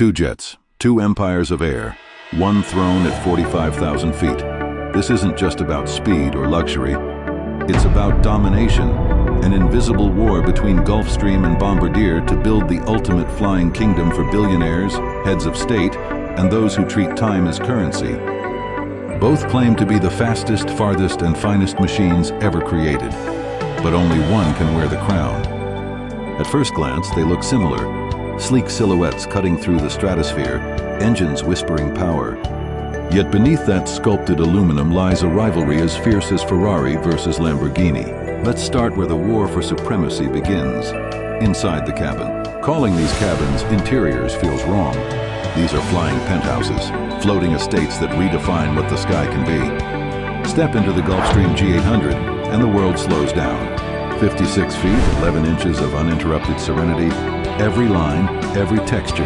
Two jets, two empires of air, one throne at 45,000 feet. This isn't just about speed or luxury. It's about domination, an invisible war between Gulfstream and Bombardier to build the ultimate flying kingdom for billionaires, heads of state, and those who treat time as currency. Both claim to be the fastest, farthest, and finest machines ever created, but only one can wear the crown. At first glance, they look similar, sleek silhouettes cutting through the stratosphere, engines whispering power. Yet beneath that sculpted aluminum lies a rivalry as fierce as Ferrari versus Lamborghini. Let's start where the war for supremacy begins, inside the cabin. Calling these cabins interiors feels wrong. These are flying penthouses, floating estates that redefine what the sky can be. Step into the Gulfstream G800 and the world slows down. 56 feet, 11 inches of uninterrupted serenity, every line, every texture,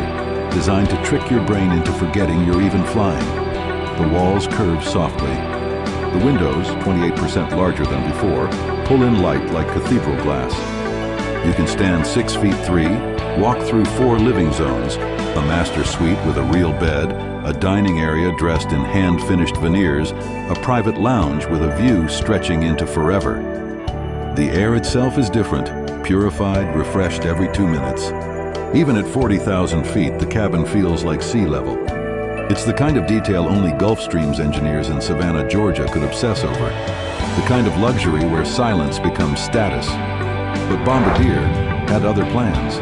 designed to trick your brain into forgetting you're even flying. The walls curve softly. The windows, 28% larger than before, pull in light like cathedral glass. You can stand 6'3", walk through 4 living zones, a master suite with a real bed, a dining area dressed in hand-finished veneers, a private lounge with a view stretching into forever. The air itself is different, purified, refreshed every 2 minutes. Even at 40,000 feet, the cabin feels like sea level. It's the kind of detail only Gulfstream's engineers in Savannah, Georgia could obsess over. The kind of luxury where silence becomes status. But Bombardier had other plans.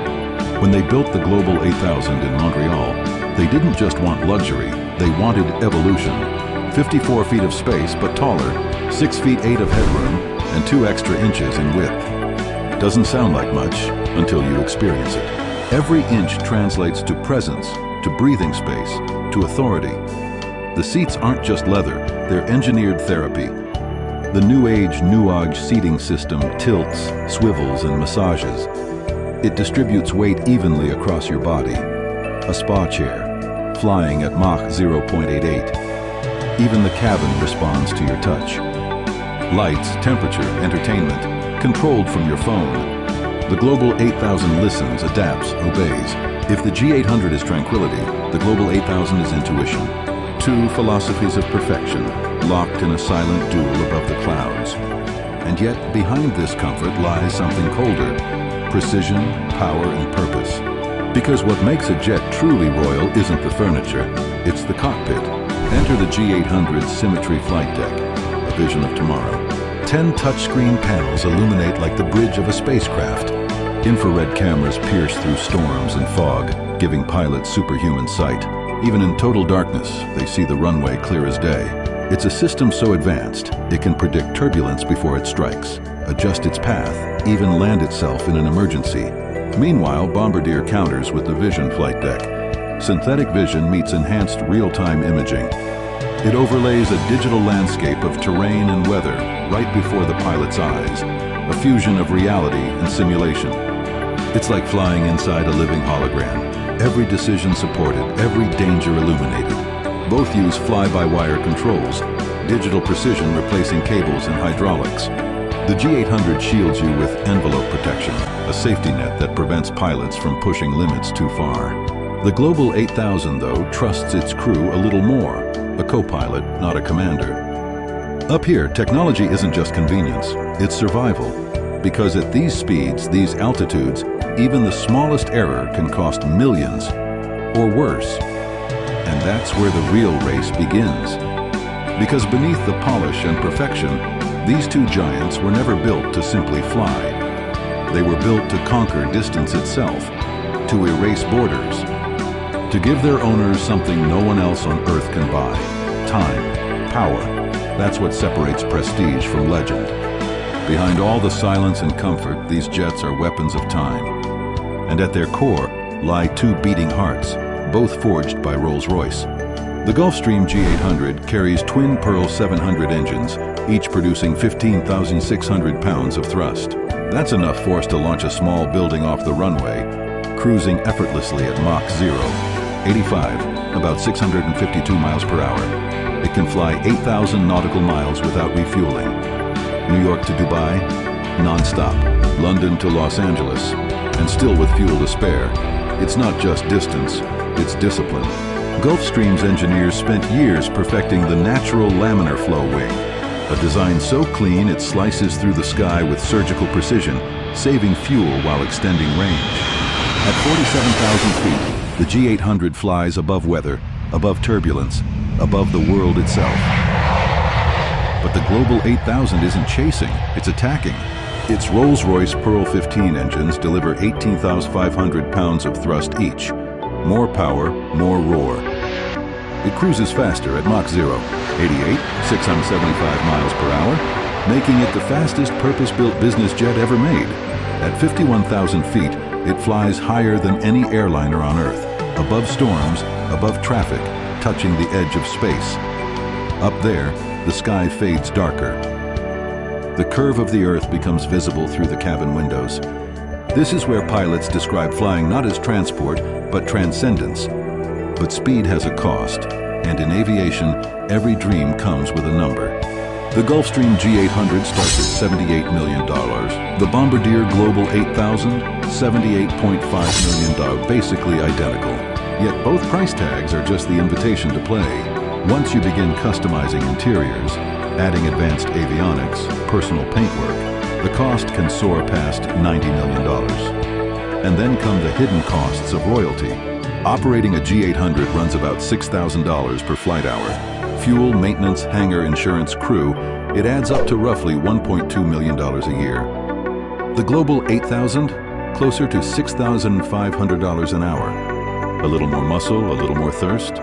When they built the Global 8000 in Montreal, they didn't just want luxury, they wanted evolution. 54 feet of space, but taller, 6 feet 8 of headroom, and 2 extra inches in width. Doesn't sound like much until you experience it. Every inch translates to presence, to breathing space, to authority. The seats aren't just leather, they're engineered therapy. The new age Nuage seating system tilts, swivels, and massages. It distributes weight evenly across your body. A spa chair, flying at Mach 0.88. Even the cabin responds to your touch. Lights, temperature, entertainment, controlled from your phone. The Global 8000 listens, adapts, obeys. If the G800 is tranquility, the Global 8000 is intuition. 2 philosophies of perfection, locked in a silent duel above the clouds. And yet, behind this comfort lies something colder: precision, power, and purpose. Because what makes a jet truly royal isn't the furniture, it's the cockpit. Enter the G800's Symmetry flight deck, a vision of tomorrow. 10 touchscreen panels illuminate like the bridge of a spacecraft. Infrared cameras pierce through storms and fog, giving pilots superhuman sight. Even in total darkness, they see the runway clear as day. It's a system so advanced, it can predict turbulence before it strikes, adjust its path, even land itself in an emergency. Meanwhile, Bombardier counters with the Vision flight deck. Synthetic vision meets enhanced real-time imaging. It overlays a digital landscape of terrain and weather right before the pilot's eyes, a fusion of reality and simulation. It's like flying inside a living hologram. Every decision supported, every danger illuminated. Both use fly-by-wire controls, digital precision replacing cables and hydraulics. The G800 shields you with envelope protection, a safety net that prevents pilots from pushing limits too far. The Global 8000, though, trusts its crew a little more, a co-pilot, not a commander. Up here, technology isn't just convenience, it's survival. Because at these speeds, these altitudes, even the smallest error can cost millions, or worse. And that's where the real race begins. Because beneath the polish and perfection, these two giants were never built to simply fly. They were built to conquer distance itself, to erase borders, to give their owners something no one else on Earth can buy: time, power. That's what separates prestige from legend. Behind all the silence and comfort, these jets are weapons of time. And at their core lie 2 beating hearts, both forged by Rolls-Royce. The Gulfstream G800 carries twin Pearl 700 engines, each producing 15,600 pounds of thrust. That's enough force to launch a small building off the runway, cruising effortlessly at Mach 0.85, about 652 miles per hour. It can fly 8,000 nautical miles without refueling. New York to Dubai, non-stop. London to Los Angeles, and still with fuel to spare. It's not just distance, it's discipline. Gulfstream's engineers spent years perfecting the natural laminar flow wing, a design so clean it slices through the sky with surgical precision, saving fuel while extending range. At 47,000 feet, the G800 flies above weather, above turbulence, above the world itself. But the Global 8000 isn't chasing, it's attacking. Its Rolls-Royce Pearl 15 engines deliver 18,500 pounds of thrust each. More power, more roar. It cruises faster at Mach 0, 88, 675 miles per hour, making it the fastest purpose-built business jet ever made. At 51,000 feet, it flies higher than any airliner on Earth, above storms, above traffic, touching the edge of space. Up there, the sky fades darker. The curve of the Earth becomes visible through the cabin windows. This is where pilots describe flying not as transport, but transcendence. But speed has a cost, and in aviation, every dream comes with a number. The Gulfstream G800 starts at $78 million. The Bombardier Global 8000, $78.5 million, basically identical. Yet both price tags are just the invitation to play. Once you begin customizing interiors, adding advanced avionics, personal paintwork, the cost can soar past $90 million. And then come the hidden costs of royalty. Operating a G800 runs about $6,000 per flight hour. Fuel, maintenance, hangar, insurance, crew, it adds up to roughly $1.2 million a year. The Global 8000, closer to $6,500 an hour. A little more muscle, a little more thirst.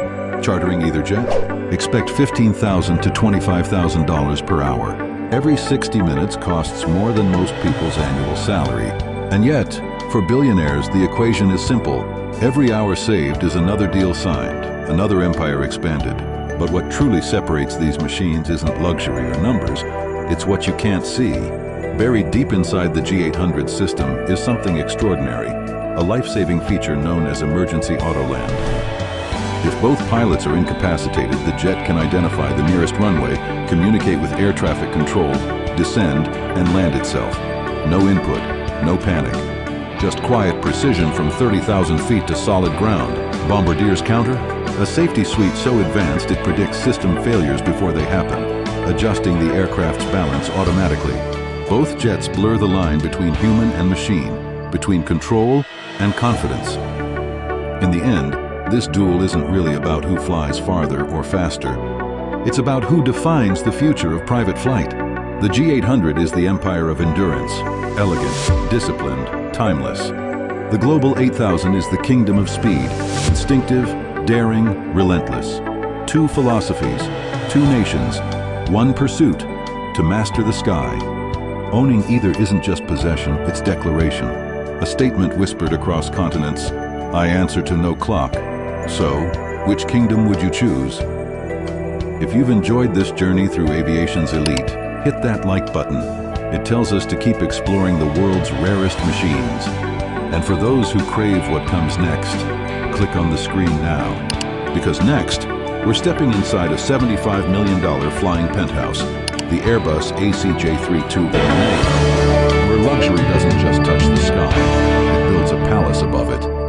Chartering either jet? Expect $15,000 to $25,000 per hour. Every 60 minutes costs more than most people's annual salary. And yet, for billionaires, the equation is simple. Every hour saved is another deal signed, another empire expanded. But what truly separates these machines isn't luxury or numbers, it's what you can't see. Buried deep inside the G800 system is something extraordinary, a life-saving feature known as emergency autoland. If both pilots are incapacitated, the jet can identify the nearest runway, communicate with air traffic control, descend, and land itself. No input, no panic. Just quiet precision from 30,000 feet to solid ground. Bombardier's counter? A safety suite so advanced it predicts system failures before they happen, adjusting the aircraft's balance automatically. Both jets blur the line between human and machine, between control and confidence. In the end, this duel isn't really about who flies farther or faster. It's about who defines the future of private flight. The G800 is the empire of endurance, elegant, disciplined, timeless. The Global 8000 is the kingdom of speed, instinctive, daring, relentless. Two philosophies, two nations, one pursuit, to master the sky. Owning either isn't just possession, it's declaration. A statement whispered across continents, I answer to no clock. So, which kingdom would you choose? If you've enjoyed this journey through aviation's elite, hit that like button. It tells us to keep exploring the world's rarest machines. And for those who crave what comes next, click on the screen now. Because next, we're stepping inside a $75 million flying penthouse, the Airbus ACJ321A, where luxury doesn't just touch the sky, it builds a palace above it.